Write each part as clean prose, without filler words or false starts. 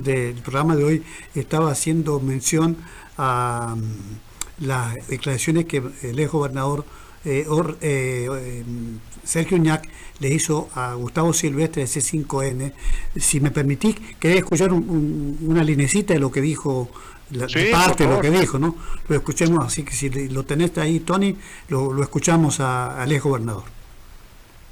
del programa de hoy estaba haciendo mención a las declaraciones que el ex gobernador Sergio Uñac le hizo a Gustavo Silvestre de C5N. Si me permitís, quería escuchar una linecita de lo que dijo, de parte de lo que dijo, ¿no? Lo escuchemos, así que si lo tenés ahí, Tony, lo escuchamos al ex gobernador.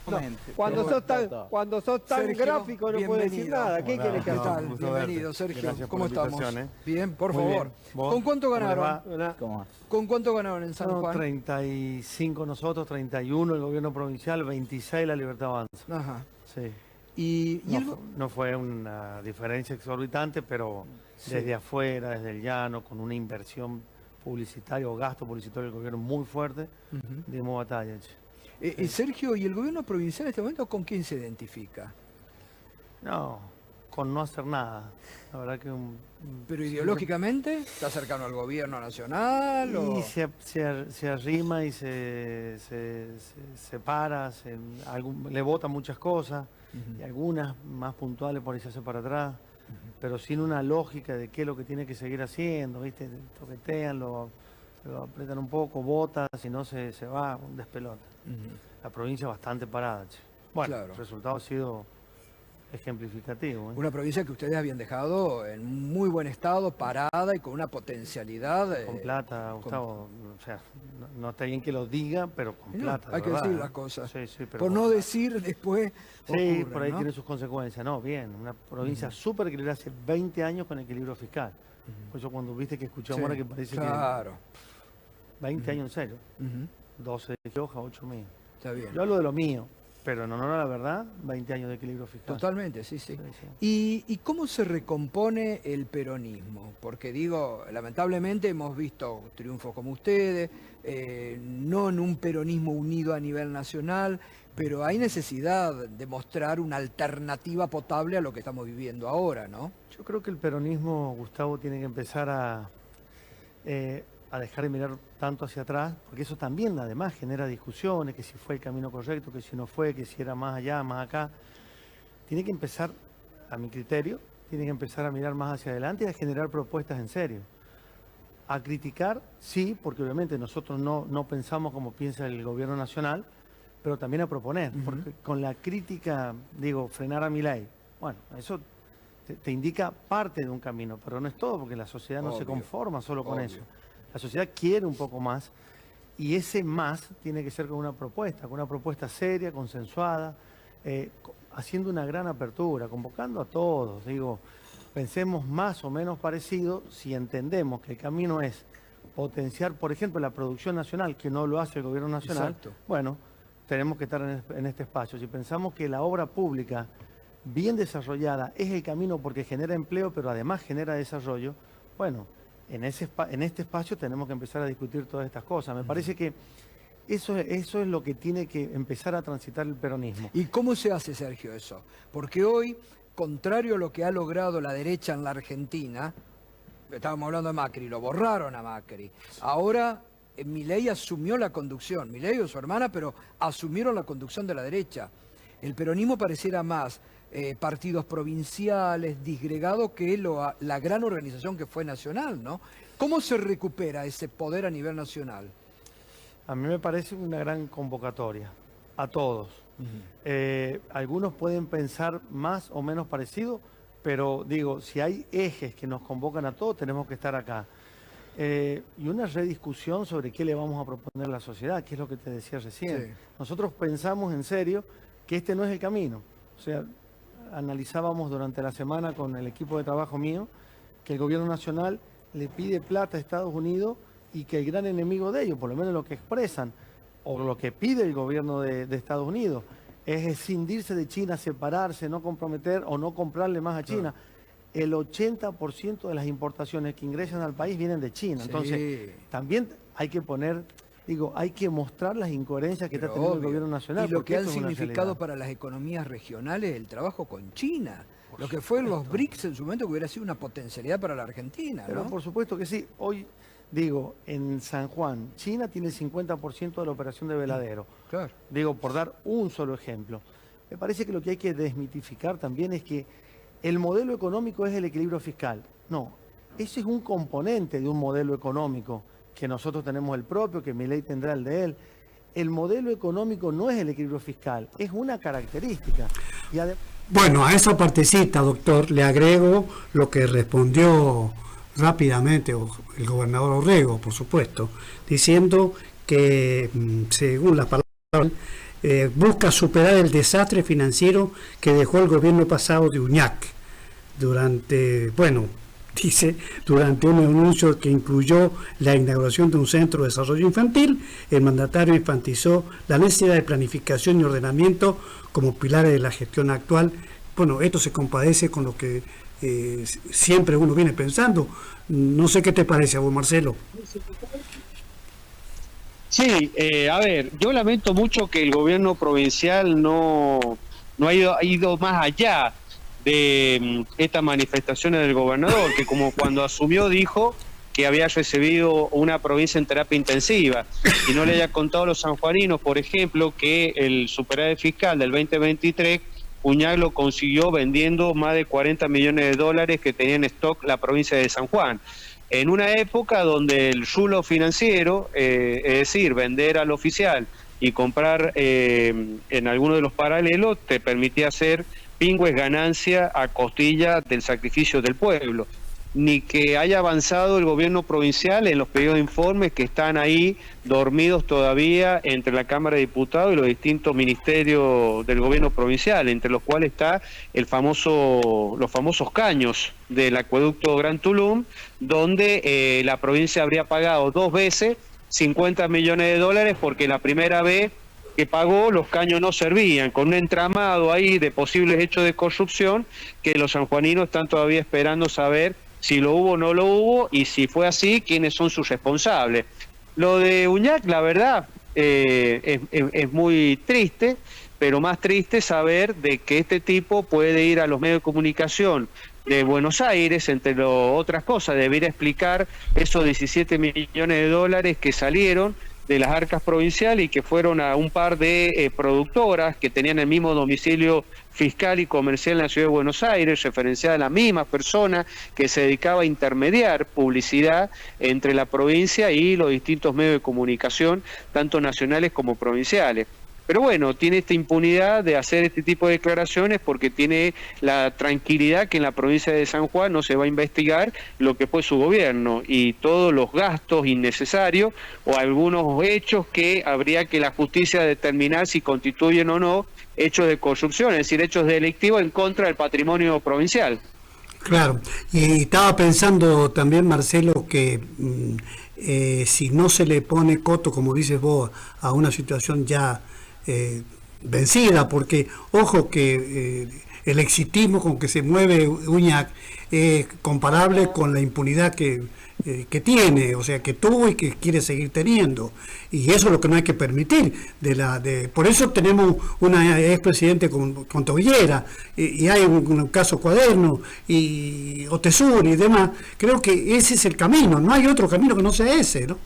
No, cuando sos tan Sergio, gráfico no puedes decir nada. ¿Qué quieres que haga? Bienvenido, Sergio. Gracias ¿Cómo por la estamos? invitación, Bien, por Muy favor. bien. ¿Vos? ¿Con cuánto ganaron? ¿Cómo? ¿Con cuánto ganaron en San Juan? 35 nosotros, 31 el gobierno provincial, 26 la Libertad Avanza. Ajá. Sí. Y No fue una diferencia exorbitante, pero desde afuera, desde el llano, con una inversión publicitaria o gasto publicitario del gobierno muy fuerte, dimos batalla. Sergio, ¿y el gobierno provincial en este momento con quién se identifica? No, con no hacer nada. La verdad que ¿Pero ideológicamente está cercano al gobierno nacional? ¿O? Y se arrima y se separa, le vota mucias cosas, y algunas más puntuales por ahí se hace para atrás, pero sin una lógica de qué es lo que tiene que seguir haciendo, ¿viste? Toquetean, lo apretan un poco, vota, si no se va, un despelote. La provincia bastante parada, che. Bueno, claro. El resultado ha sido ejemplificativo. Una provincia que ustedes habían dejado en muy buen estado, parada y con una potencialidad. Con plata, Gustavo. O sea, no está bien que lo diga, pero con plata. Hay que verdad, decir las cosas. Sí, pero por no decir después. Sí, ocurre, por ahí ¿no? tiene sus consecuencias. No, bien, una provincia súper equilibrada hace 20 años con equilibrio fiscal. Por eso cuando viste que escuchamos ahora que parece que 20 años en serio. 12 de Gioja, 8 míos. Está bien. Yo hablo de lo mío, pero en honor a la verdad, 20 años de equilibrio fiscal. Totalmente, sí. ¿Y cómo se recompone el peronismo? Porque digo, lamentablemente hemos visto triunfos como ustedes, no en un peronismo unido a nivel nacional, pero hay necesidad de mostrar una alternativa potable a lo que estamos viviendo ahora, ¿no? Yo creo que el peronismo, Gustavo, tiene que empezar a dejar de mirar tanto hacia atrás, porque eso también además genera discusiones, que si fue el camino correcto, que si no fue, que si era más allá, más acá. Tiene que empezar, a mi criterio, tiene que empezar a mirar más hacia adelante y a generar propuestas en serio. A criticar, sí, porque obviamente nosotros no pensamos como piensa el gobierno nacional, pero también a proponer, porque con la crítica, digo, frenar a Milei, bueno, eso te indica parte de un camino, pero no es todo, porque la sociedad no se conforma solo con eso. La sociedad quiere un poco más y ese más tiene que ser con una propuesta seria, consensuada, haciendo una gran apertura, convocando a todos. Digo, pensemos más o menos parecido si entendemos que el camino es potenciar, por ejemplo, la producción nacional, que no lo hace el gobierno nacional. Exacto. Bueno, tenemos que estar en este espacio. Si pensamos que la obra pública bien desarrollada es el camino porque genera empleo, pero además genera desarrollo, bueno, en este espacio tenemos que empezar a discutir todas estas cosas. Me parece que eso es lo que tiene que empezar a transitar el peronismo. ¿Y cómo se hace, Sergio, eso? Porque hoy, contrario a lo que ha logrado la derecha en la Argentina, estábamos hablando de Macri, lo borraron a Macri. Ahora Milei asumió la conducción, Milei o su hermana, pero asumieron la conducción de la derecha. El peronismo pareciera más partidos provinciales, disgregados, que la gran organización que fue nacional, ¿no? ¿Cómo se recupera ese poder a nivel nacional? A mí me parece una gran convocatoria, a todos. Algunos pueden pensar más o menos parecido, pero digo, si hay ejes que nos convocan a todos, tenemos que estar acá. Y una rediscusión sobre qué le vamos a proponer a la sociedad, que es lo que te decía recién. Sí. Nosotros pensamos en serio que este no es el camino. O sea, analizábamos durante la semana con el equipo de trabajo mío que el gobierno nacional le pide plata a Estados Unidos y que el gran enemigo de ellos, por lo menos lo que expresan, o lo que pide el gobierno de Estados Unidos, es escindirse de China, separarse, no comprometer o no comprarle más a China. El 80% de las importaciones que ingresan al país vienen de China. Entonces, también hay que poner, hay que mostrar las incoherencias que está teniendo el gobierno nacional. Y lo que han significado para las economías regionales el trabajo con China. Lo que fue los BRICS en su momento, que hubiera sido una potencialidad para la Argentina, ¿no? Pero por supuesto que sí. Hoy, en San Juan, China tiene el 50% de la operación de veladero. Claro. Por dar un solo ejemplo. Me parece que lo que hay que desmitificar también es que el modelo económico es el equilibrio fiscal. No, ese es un componente de un modelo económico, que nosotros tenemos el propio, que Milei tendrá el de él. El modelo económico no es el equilibrio fiscal, es una característica. Bueno, a esa partecita, doctor, le agrego lo que respondió rápidamente el gobernador Orrego, por supuesto, diciendo que, según las palabras, busca superar el desastre financiero que dejó el gobierno pasado de Uñac durante un anuncio que incluyó la inauguración de un centro de desarrollo infantil. El mandatario enfatizó la necesidad de planificación y ordenamiento como pilares de la gestión actual. Bueno, esto se compadece con lo que siempre uno viene pensando. No sé qué te parece a vos, Marcelo. Sí, a ver, yo lamento mucho que el gobierno provincial no ha ido más allá de estas manifestaciones del gobernador, que como cuando asumió dijo que había recibido una provincia en terapia intensiva, y no le haya contado a los sanjuaninos, por ejemplo, que el superávit fiscal del 2023, Uñac lo consiguió vendiendo más de 40 millones de dólares que tenía en stock la provincia de San Juan. En una época donde el rulo financiero, es decir, vender al oficial y comprar en alguno de los paralelos, te permitía hacer pingües ganancia a costilla del sacrificio del pueblo. Ni que haya avanzado el gobierno provincial en los pedidos de informes que están ahí dormidos todavía entre la Cámara de Diputados y los distintos ministerios del gobierno provincial, entre los cuales está los famosos caños del acueducto Gran Tulum, donde la provincia habría pagado 2 veces 50 millones de dólares porque la primera vez que pagó los caños no servían, con un entramado ahí de posibles hechos de corrupción que los sanjuaninos están todavía esperando saber si lo hubo o no lo hubo, y si fue así, quiénes son sus responsables. Lo de Uñac, la verdad, es muy triste, pero más triste saber de que este tipo puede ir a los medios de comunicación de Buenos Aires, entre otras cosas, debería explicar esos 17 millones de dólares que salieron de las arcas provinciales y que fueron a un par de productoras que tenían el mismo domicilio fiscal y comercial en la ciudad de Buenos Aires, referenciada a la misma persona que se dedicaba a intermediar publicidad entre la provincia y los distintos medios de comunicación, tanto nacionales como provinciales. Pero bueno, tiene esta impunidad de hacer este tipo de declaraciones porque tiene la tranquilidad que en la provincia de San Juan no se va a investigar lo que fue su gobierno y todos los gastos innecesarios o algunos hechos que habría que la justicia determinar si constituyen o no hechos de corrupción, es decir, hechos delictivos en contra del patrimonio provincial. Claro, y estaba pensando también, Marcelo, que si no se le pone coto, como dices vos, a una situación ya vencida, porque ojo que el exitismo con que se mueve Uñac es comparable con la impunidad que tiene, o sea, que tuvo y que quiere seguir teniendo, y eso es lo que no hay que permitir. Por eso tenemos una expresidente con tobillera, y hay un caso Cuaderno y Otesur y demás. Creo que ese es el camino, no hay otro camino que no sea ese, ¿no?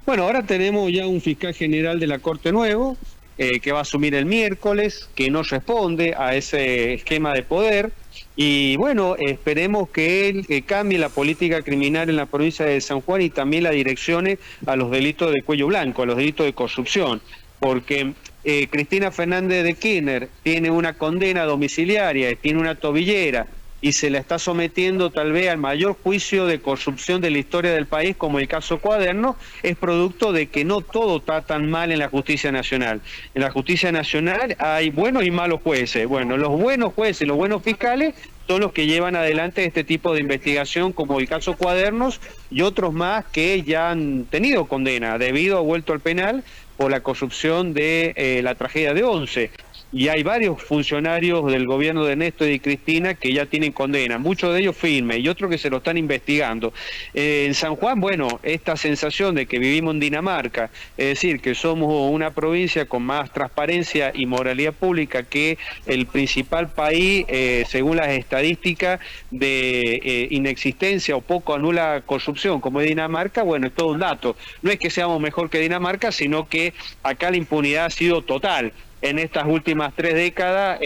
Bueno, ahora tenemos ya un fiscal general de la Corte nuevo, que va a asumir el miércoles, que no responde a ese esquema de poder, y bueno, esperemos que él cambie la política criminal en la provincia de San Juan y también la direccione a los delitos de cuello blanco, a los delitos de corrupción, porque Cristina Fernández de Kirchner tiene una condena domiciliaria, tiene una tobillera, y se la está sometiendo tal vez al mayor juicio de corrupción de la historia del país, como el caso Cuaderno, es producto de que no todo está tan mal en la justicia nacional. En la justicia nacional hay buenos y malos jueces. Bueno, los buenos jueces, los buenos fiscales son los que llevan adelante este tipo de investigación, como el caso Cuadernos y otros más que ya han tenido condena debido a vuelto al penal por la corrupción de la tragedia de Once. Y hay varios funcionarios del gobierno de Néstor y Cristina que ya tienen condena, muchos de ellos firmes y otros que se lo están investigando. En San Juan, bueno, esta sensación de que vivimos en Dinamarca, es decir, que somos una provincia con más transparencia y moralidad pública que el principal país, según las estadísticas de inexistencia o poco anula corrupción, como es Dinamarca, bueno, es todo un dato. No es que seamos mejor que Dinamarca, sino que acá la impunidad ha sido total. en estas últimas 3 décadas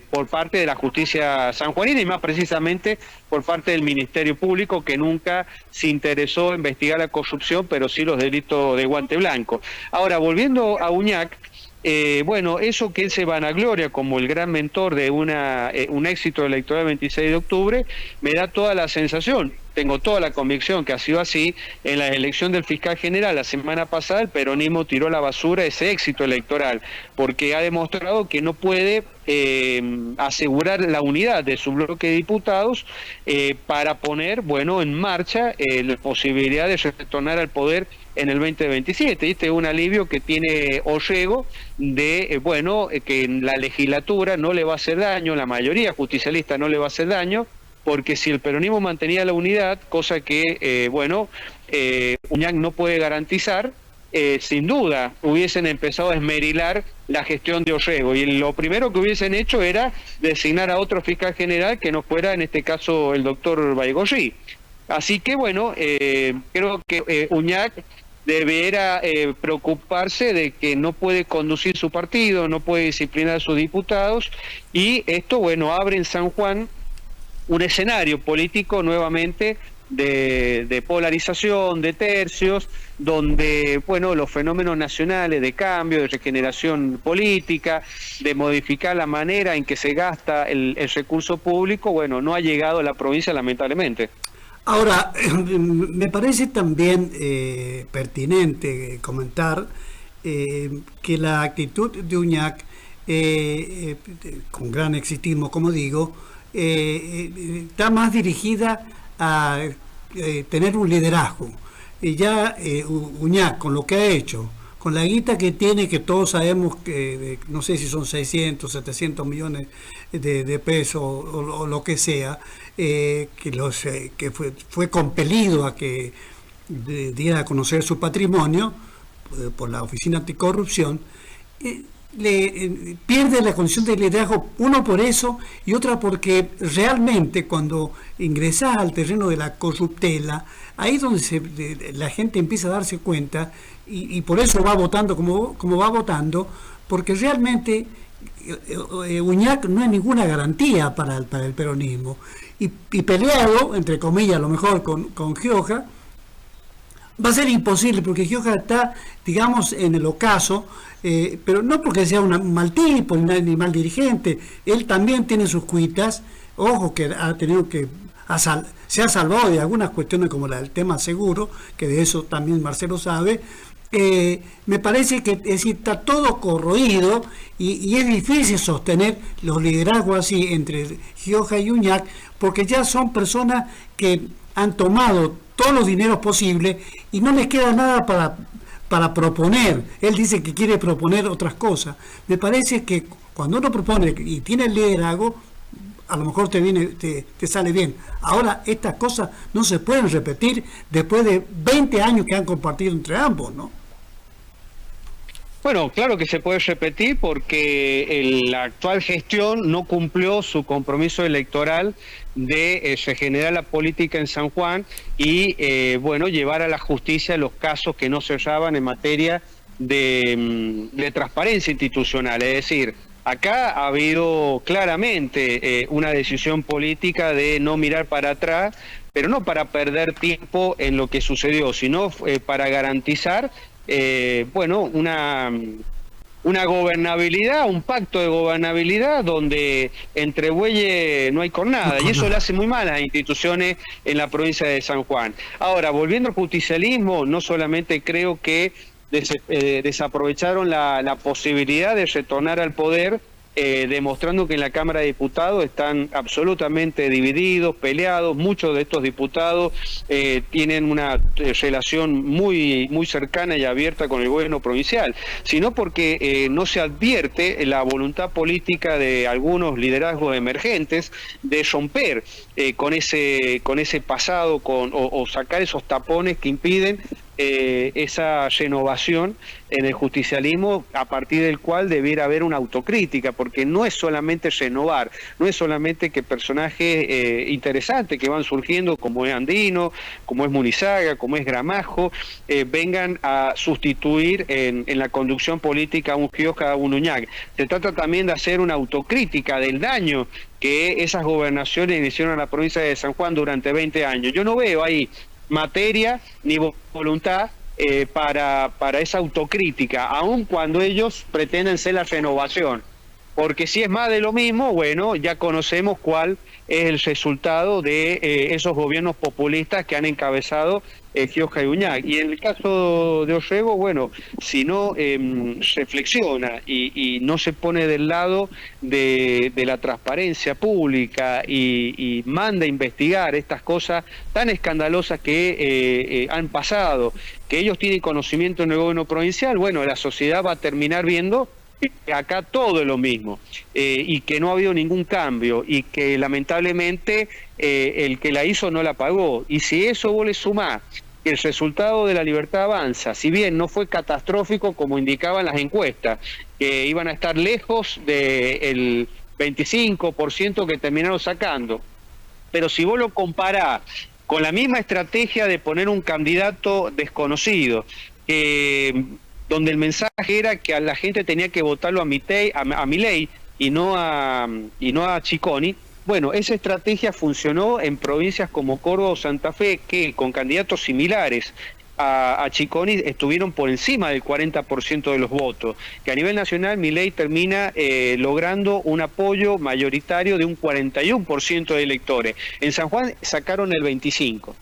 por parte de la justicia sanjuanina y más precisamente por parte del Ministerio Público, que nunca se interesó en investigar la corrupción, pero sí los delitos de guante blanco. Ahora, volviendo a Uñac, bueno, eso que él se vanagloria como el gran mentor de un éxito electoral el 26 de octubre, me da toda la sensación, tengo toda la convicción que ha sido así. En la elección del fiscal general la semana pasada el peronismo tiró a la basura ese éxito electoral, porque ha demostrado que no puede asegurar la unidad de su bloque de diputados para poner, bueno, en marcha la posibilidad de retornar al poder en el 2027. Este es un alivio que tiene Orrego de, bueno, que en la legislatura no le va a hacer daño, la mayoría justicialista no le va a hacer daño, porque si el peronismo mantenía la unidad, cosa que, Uñac no puede garantizar, sin duda hubiesen empezado a esmerilar la gestión de Orrego, y lo primero que hubiesen hecho era designar a otro fiscal general que no fuera, en este caso, el doctor Baigorri. Así que, bueno, creo que Uñac deberá preocuparse de que no puede conducir su partido, no puede disciplinar a sus diputados, y esto, bueno, abre en San Juan un escenario político nuevamente de polarización, de tercios, donde, bueno, los fenómenos nacionales de cambio, de regeneración política, de modificar la manera en que se gasta el recurso público, bueno, no ha llegado a la provincia, lamentablemente. Ahora, me parece también pertinente comentar que la actitud de Uñac, con gran exitismo, como digo, está más dirigida a tener un liderazgo. Y ya Uñac, con lo que ha hecho, con la guita que tiene, que todos sabemos que no sé si son 600, 700 millones de pesos o lo que sea, que fue compelido a que diera a conocer su patrimonio por la Oficina Anticorrupción, pierde la condición de liderazgo, uno por eso y otra porque realmente cuando ingresas al terreno de la corruptela, ahí es donde la gente empieza a darse cuenta y por eso va votando como va votando, porque realmente Uñac no es ninguna garantía para el peronismo y peleado, entre comillas, a lo mejor con Gioja, va a ser imposible porque Gioja está, digamos, en el ocaso, pero no porque sea un mal tipo ni mal dirigente, él también tiene sus cuitas, ojo que ha tenido que se ha salvado de algunas cuestiones como el tema seguro, que de eso también Marcelo sabe. Me parece que está todo corroído y es difícil sostener los liderazgos así entre Gioja y Uñac, porque ya son personas que han tomado todos los dineros posibles y no les queda nada para proponer. Él dice que quiere proponer otras cosas. Me parece que cuando uno propone y tiene el liderazgo, a lo mejor te sale bien. Ahora, estas cosas no se pueden repetir después de 20 años que han compartido entre ambos, ¿no? Bueno, claro que se puede repetir porque la actual gestión no cumplió su compromiso electoral de regenerar la política en San Juan y, bueno, llevar a la justicia los casos que no cerraban en materia de transparencia institucional. Es decir, acá ha habido claramente una decisión política de no mirar para atrás, pero no para perder tiempo en lo que sucedió, sino para garantizar bueno, una gobernabilidad, un pacto de gobernabilidad donde entre bueyes no hay cornada, y eso le hace muy mal a las instituciones en la provincia de San Juan. Ahora, volviendo al justicialismo, no solamente creo que desaprovecharon la posibilidad de retornar al poder, demostrando que en la Cámara de Diputados están absolutamente divididos, peleados. Muchos de estos diputados tienen una relación muy cercana y abierta con el gobierno provincial, sino porque no se advierte la voluntad política de algunos liderazgos emergentes de romper con ese pasado o sacar esos tapones que impiden esa renovación en el justicialismo, a partir del cual debiera haber una autocrítica, porque no es solamente renovar, no es solamente que personajes interesantes que van surgiendo, como es Andino, como es Munizaga, como es Gramajo, vengan a sustituir en la conducción política a un Gioja, a un Uñac. Se trata también de hacer una autocrítica del daño que esas gobernaciones hicieron a la provincia de San Juan durante 20 años. Yo no veo ahí materia ni voluntad para esa autocrítica, aun cuando ellos pretenden ser la renovación. Porque si es más de lo mismo, bueno, ya conocemos cuál es el resultado de esos gobiernos populistas que han encabezado Gioja y Uñac. Y en el caso de Orrego, bueno, si no reflexiona y no se pone del lado de la transparencia pública y manda a investigar estas cosas tan escandalosas que han pasado, que ellos tienen conocimiento en el gobierno provincial, bueno, la sociedad va a terminar viendo que acá todo es lo mismo, y que no ha habido ningún cambio, y que lamentablemente el que la hizo no la pagó. Y si eso vos le sumás que el resultado de La Libertad Avanza, si bien no fue catastrófico como indicaban las encuestas, que iban a estar lejos del 25% que terminaron sacando, pero si vos lo comparás con la misma estrategia de poner un candidato desconocido, donde el mensaje era que a la gente tenía que votarlo a Milei y no a Cicconi. Bueno, esa estrategia funcionó en provincias como Córdoba o Santa Fe, que con candidatos similares a Cicconi estuvieron por encima del 40% de los votos, que a nivel nacional Milei termina logrando un apoyo mayoritario de un 41% de electores. En San Juan sacaron el 25%,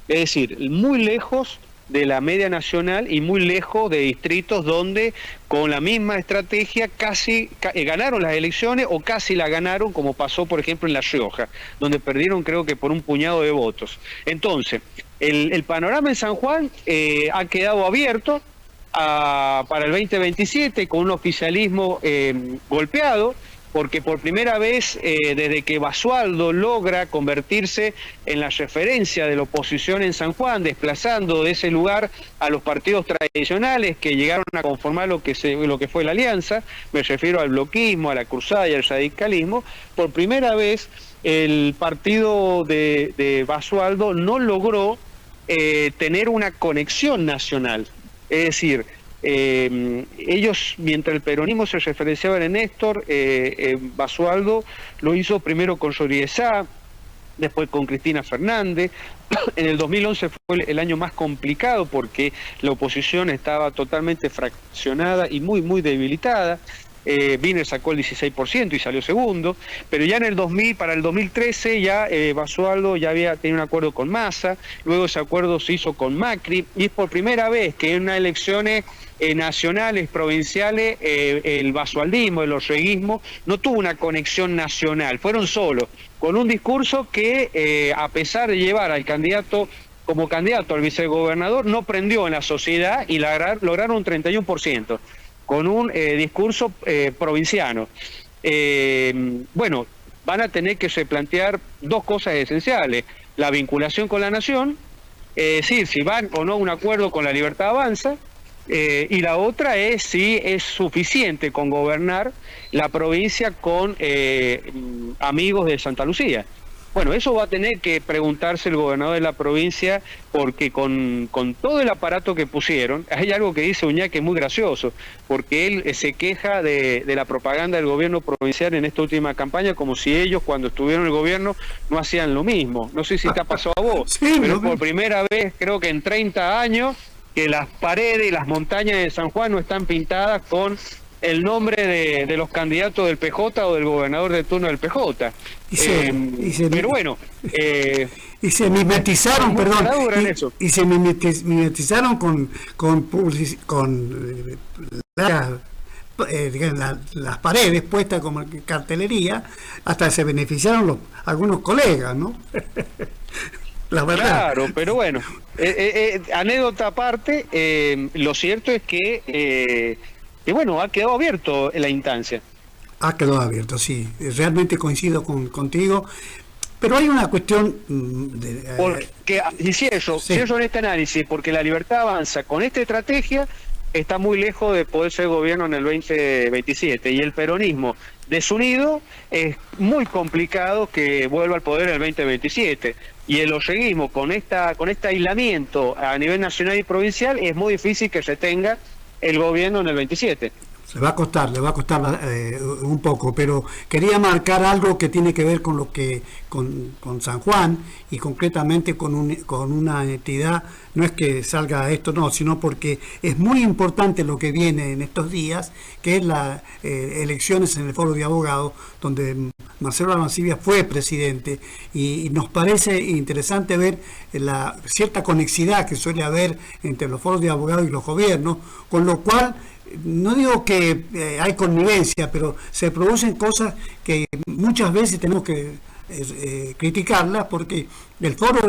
es decir, muy lejos de la media nacional y muy lejos de distritos donde con la misma estrategia casi ganaron las elecciones o casi la ganaron, como pasó por ejemplo en La Rioja, donde perdieron creo que por un puñado de votos. Entonces, el panorama en San Juan ha quedado abierto para el 2027 con un oficialismo golpeado, porque por primera vez desde que Basualdo logra convertirse en la referencia de la oposición en San Juan, desplazando de ese lugar a los partidos tradicionales que llegaron a conformar lo que fue la alianza, me refiero al bloquismo, a la cruzada y al radicalismo, por primera vez el partido de Basualdo no logró tener una conexión nacional, es decir, ellos, mientras el peronismo se referenciaba en Néstor, Basualdo lo hizo primero con Soriesá, después con Cristina Fernández. En el 2011 fue el año más complicado porque la oposición estaba totalmente fraccionada y muy debilitada. Wiener sacó el 16% y salió segundo, pero ya en el 2000, para el 2013 ya Basualdo ya había tenido un acuerdo con Massa, luego ese acuerdo se hizo con Macri, y es por primera vez que en unas elecciones nacionales, provinciales, el basualdismo, el orreguismo, no tuvo una conexión nacional, fueron solos, con un discurso que a pesar de llevar al candidato como candidato al vicegobernador, no prendió en la sociedad y lograron un 31%. Con un discurso provinciano. Bueno, van a tener que replantear dos cosas esenciales: la vinculación con la nación, es decir, si van o no a un acuerdo con La Libertad Avanza, y la otra es si es suficiente con gobernar la provincia con amigos de Santa Lucía. Bueno, eso va a tener que preguntarse el gobernador de la provincia, porque con todo el aparato que pusieron, hay algo que dice Uñac que es muy gracioso, porque él se queja de la propaganda del gobierno provincial en esta última campaña, como si ellos cuando estuvieron en el gobierno no hacían lo mismo. No sé si te ha pasado a vos, sí, pero por primera vez, creo que en 30 años, que las paredes y las montañas de San Juan no están pintadas con el nombre de los candidatos del PJ o del gobernador de turno del PJ. Pero bueno... y se mimetizaron, perdón, y se mimetizaron con las paredes puestas como cartelería, hasta se beneficiaron algunos colegas, ¿no? La verdad. Claro, pero bueno, anécdota aparte, lo cierto es que bueno, ha quedado abierto la instancia. Ha quedado abierto, sí. Realmente coincido contigo. Pero hay una cuestión... Porque, si eso en este análisis, porque la Libertad Avanza con esta estrategia está muy lejos de poder ser gobierno en el 2027, y el peronismo desunido es muy complicado que vuelva al poder en el 2027, y el olleguismo con este aislamiento a nivel nacional y provincial es muy difícil que se tenga el gobierno en el 27. Le va a costar un poco, pero quería marcar algo que tiene que ver con lo que con San Juan, y concretamente con una entidad. No es que salga esto, no, sino porque es muy importante lo que viene en estos días, que es las elecciones en el Foro de Abogados, donde Marcelo Arancibia fue presidente, y nos parece interesante ver la cierta conexidad que suele haber entre los foros de abogados y los gobiernos, con lo cual no digo que hay connivencia, pero se producen cosas que muchas veces tenemos que criticarlas, porque el foro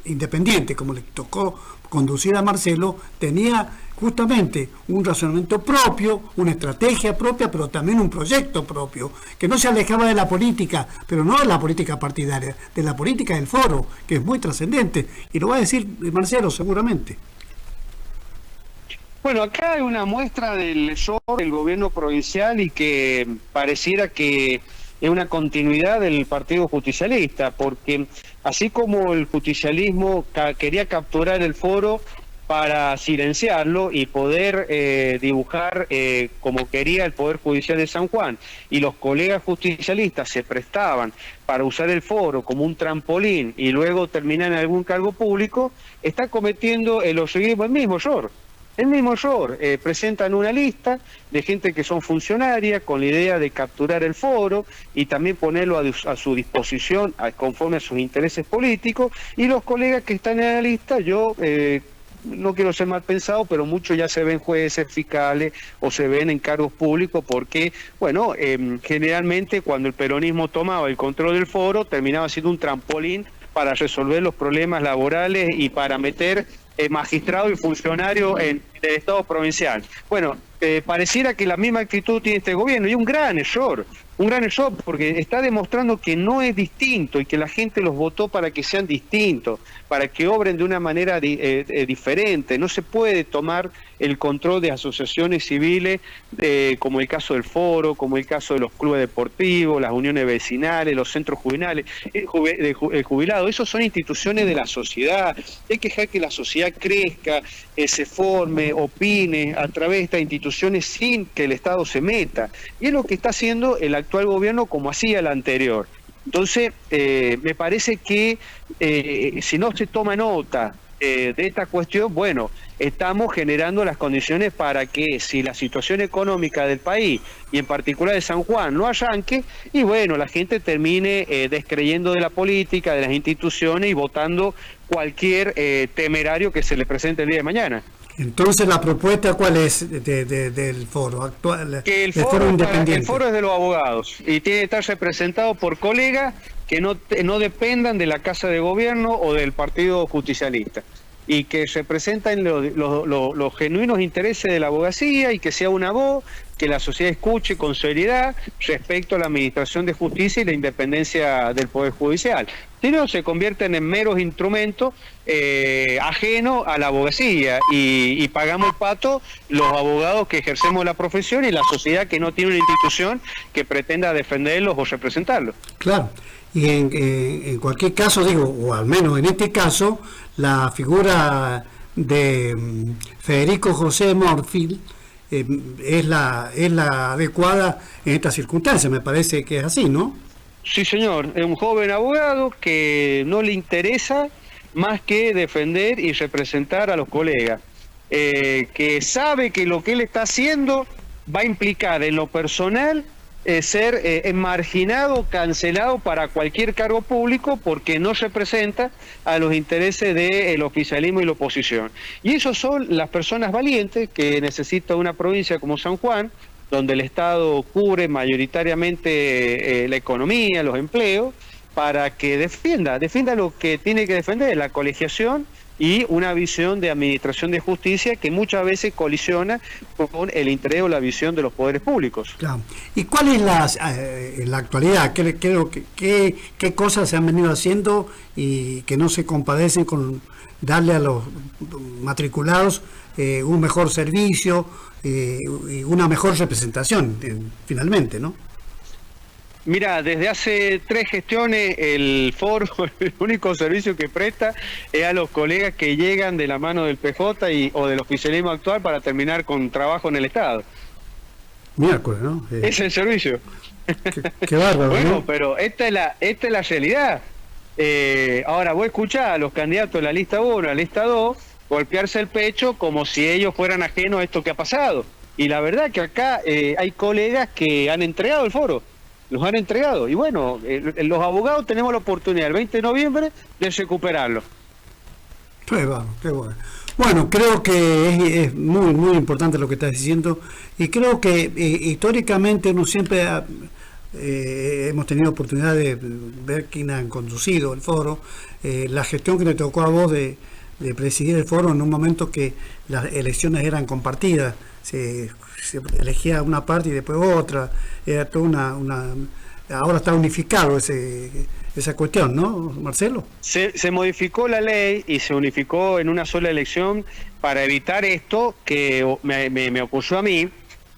independiente, como le tocó conducir a Marcelo, tenía justamente un razonamiento propio, una estrategia propia, pero también un proyecto propio, que no se alejaba de la política, pero no de la política partidaria, de la política del foro, que es muy trascendente, y lo va a decir Marcelo seguramente. Bueno, acá hay una muestra del gobierno provincial, y que pareciera que es una continuidad del Partido Justicialista, porque así como el justicialismo quería capturar el foro para silenciarlo y poder dibujar como quería el Poder Judicial de San Juan, y los colegas justicialistas se prestaban para usar el foro como un trampolín y luego terminar en algún cargo público, está cometiendo el olleguismo el mismo error. El mismo error, presentan una lista de gente que son funcionarias con la idea de capturar el foro y también ponerlo a su disposición conforme a sus intereses políticos, y los colegas que están en la lista, yo no quiero ser mal pensado, pero muchos ya se ven jueces, fiscales o se ven en cargos públicos, porque, bueno, generalmente cuando el peronismo tomaba el control del foro, terminaba siendo un trampolín para resolver los problemas laborales y para meter magistrado y funcionario en el Estado provincial. Bueno, pareciera que la misma actitud tiene este gobierno, y un gran error porque está demostrando que no es distinto y que la gente los votó para que sean distintos, para que obren de una manera diferente. No se puede tomar el control de asociaciones civiles como el caso del foro, como el caso de los clubes deportivos, las uniones vecinales, los centros juvenales, el jubilado. Esos son instituciones de la sociedad. Hay que dejar que la sociedad crezca, se forme, opine a través de estas instituciones sin que el Estado se meta. Y es lo que está haciendo el actual gobierno, como hacía el anterior. Entonces, me parece que si no se toma nota de esta cuestión, bueno, estamos generando las condiciones para que, si la situación económica del país y en particular de San Juan no arranque, y bueno, la gente termine descreyendo de la política, de las instituciones, y votando cualquier temerario que se le presente el día de mañana. Entonces, ¿la propuesta cuál es del foro actual? Que el foro es de los abogados y tiene que estar representado por colegas que no dependan de la Casa de Gobierno o del Partido Justicialista, y que representan los genuinos intereses de la abogacía, y que sea una voz que la sociedad escuche con seriedad respecto a la administración de justicia y la independencia del Poder Judicial. Si no, se convierten en meros instrumentos ajenos a la abogacía, y pagamos el pato los abogados que ejercemos la profesión y la sociedad que no tiene una institución que pretenda defenderlos o representarlos. Claro, y en cualquier caso, digo, o al menos en este caso, la figura de Federico José Morfield es la adecuada en estas circunstancias. Me parece que es así, ¿no? Sí, señor. Es un joven abogado que no le interesa más que defender y representar a los colegas, que sabe que lo que él está haciendo va a implicar en lo personal ser marginado, cancelado para cualquier cargo público, porque no representa a los intereses del oficialismo y la oposición. Y esos son las personas valientes que necesita una provincia como San Juan, donde el Estado cubre mayoritariamente la economía, los empleos, para que defienda lo que tiene que defender, la colegiación y una visión de administración de justicia que muchas veces colisiona con el interés o la visión de los poderes públicos. Claro. ¿Y cuál es la actualidad? ¿Qué cosas se han venido haciendo y que no se compadecen con darle a los matriculados un mejor servicio y una mejor representación finalmente, ¿no? Mira, desde hace 3 gestiones el foro, el único servicio que presta es a los colegas que llegan de la mano del PJ o del oficialismo actual para terminar con trabajo en el Estado. Miércoles, ¿no? Es el servicio. Qué bárbaro. Bueno, ¿no? pero esta es la realidad. Ahora vos escuchás a los candidatos de la lista 1, la lista 2, golpearse el pecho como si ellos fueran ajenos a esto que ha pasado. Y la verdad que acá hay colegas que han entregado el foro. Los han entregado. Y bueno, los abogados tenemos la oportunidad el 20 de noviembre de recuperarlo. Qué bueno. Bueno, creo que es muy, muy importante lo que estás diciendo. Y creo que históricamente uno siempre hemos tenido oportunidad de ver quién han conducido el foro. La gestión que le tocó a vos de presidir el foro en un momento que las elecciones eran compartidas. Se elegía una parte y después otra, era toda ahora está unificado esa cuestión, ¿no, Marcelo? Se modificó la ley y se unificó en una sola elección para evitar esto que me ocurrió a mí,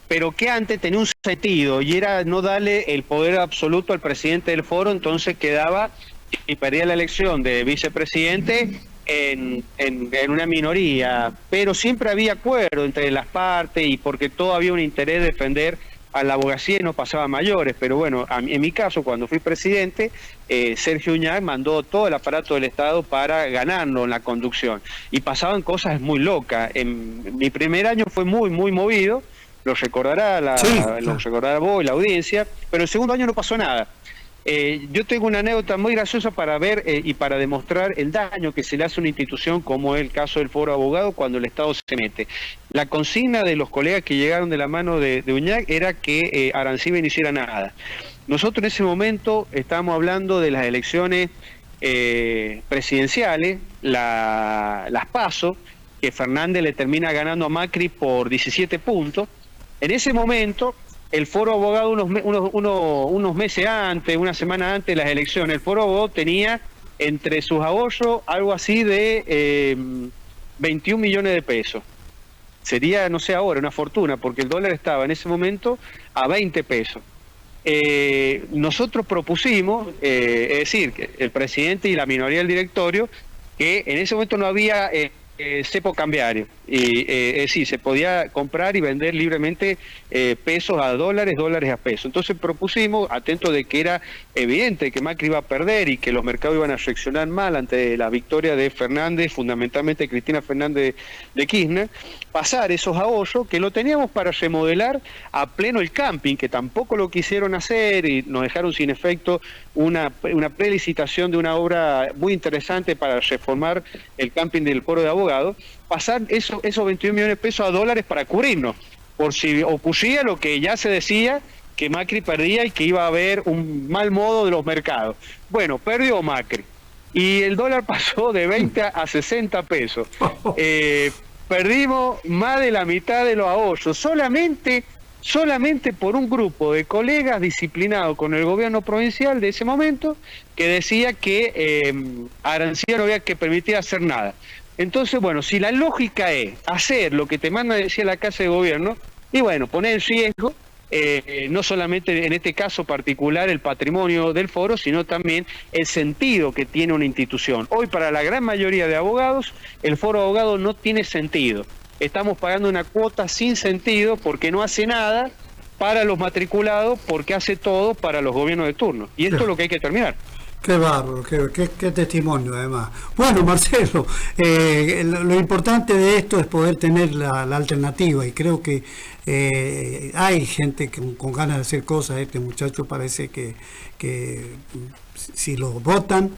pero que antes tenía un sentido y era no darle el poder absoluto al presidente del foro, entonces quedaba y perdía la elección de vicepresidente en una minoría, pero siempre había acuerdo entre las partes y porque todo había un interés de defender a la abogacía y no pasaba a mayores. Pero bueno, en mi caso, cuando fui presidente, Sergio Uñac mandó todo el aparato del Estado para ganarnos en la conducción y pasaban cosas muy locas. En mi primer año fue muy, muy movido, lo recordará lo recordará vos y la audiencia, pero el segundo año no pasó nada. Yo tengo una anécdota muy graciosa para ver y para demostrar el daño que se le hace a una institución como es el caso del Foro Abogado cuando el Estado se mete. La consigna de los colegas que llegaron de la mano de Uñac era que Arancibia no hiciera nada. Nosotros en ese momento estábamos hablando de las elecciones presidenciales, las PASO, que Fernández le termina ganando a Macri por 17 puntos. En ese momento el Foro Abogado unos meses antes, una semana antes de las elecciones, el Foro Abogado tenía entre sus ahorros algo así de 21 millones de pesos. Sería, no sé ahora, una fortuna, porque el dólar estaba en ese momento a 20 pesos. Nosotros propusimos, es decir, que el presidente y la minoría del directorio, que en ese momento no había cepo cambiario, y es decir, se podía comprar y vender libremente pesos a dólares, dólares a pesos. Entonces propusimos, atento de que era evidente que Macri iba a perder y que los mercados iban a reaccionar mal ante la victoria de Fernández, fundamentalmente Cristina Fernández de Kirchner, pasar esos ahorros que lo teníamos para remodelar a pleno el camping, que tampoco lo quisieron hacer y nos dejaron sin efecto una prelicitación de una obra muy interesante para reformar el camping del Foro de Abogados, pasar esos 21 millones de pesos a dólares para cubrirnos, por si ocurría lo que ya se decía, que Macri perdía y que iba a haber un mal modo de los mercados. Bueno, perdió Macri y el dólar pasó de 20 a 60 pesos. Perdimos más de la mitad de los ahorros, solamente por un grupo de colegas disciplinados con el gobierno provincial de ese momento, que decía que Arancibia no había que permitir hacer nada. Entonces, bueno, si la lógica es hacer lo que te manda decir la Casa de Gobierno, y bueno, poner en riesgo, no solamente en este caso particular el patrimonio del foro, sino también el sentido que tiene una institución. Hoy para la gran mayoría de abogados, el Foro de Abogados no tiene sentido. Estamos pagando una cuota sin sentido porque no hace nada para los matriculados, porque hace todo para los gobiernos de turno. Y esto es lo que hay que terminar. Qué bárbaro, qué testimonio además. Bueno, Marcelo, lo importante de esto es poder tener la alternativa y creo que hay gente con ganas de hacer cosas. Este muchacho parece que si lo votan,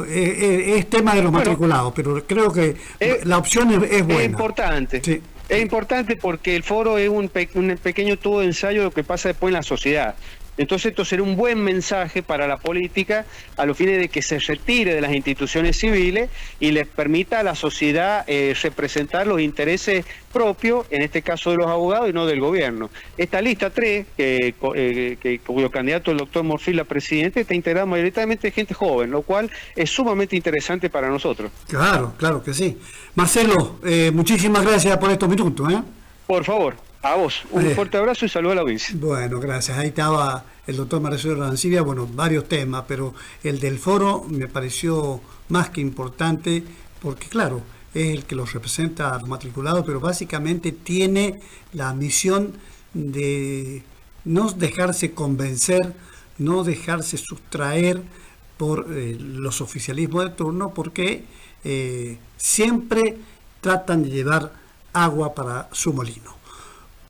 es tema de los matriculados, pero creo que la opción es buena. Es importante. Sí. Es importante porque el foro es un pequeño tubo de ensayo de lo que pasa después en la sociedad. Entonces esto será un buen mensaje para la política a los fines de que se retire de las instituciones civiles y les permita a la sociedad representar los intereses propios, en este caso de los abogados y no del gobierno. Esta lista 3, cuyo candidato el doctor Morfil, la presidente, está integrada mayoritariamente de gente joven, lo cual es sumamente interesante para nosotros. Claro, claro que sí. Marcelo, muchísimas gracias por estos minutos. Por favor, a vos, un fuerte abrazo y saludo a la audiencia. Bueno, gracias. Ahí estaba el doctor Marcelo Arancibia, bueno, varios temas, pero el del foro me pareció más que importante, porque claro, es el que los representa a los matriculados, pero básicamente tiene la misión de no dejarse convencer, no dejarse sustraer por los oficialismos de turno, porque siempre tratan de llevar agua para su molino.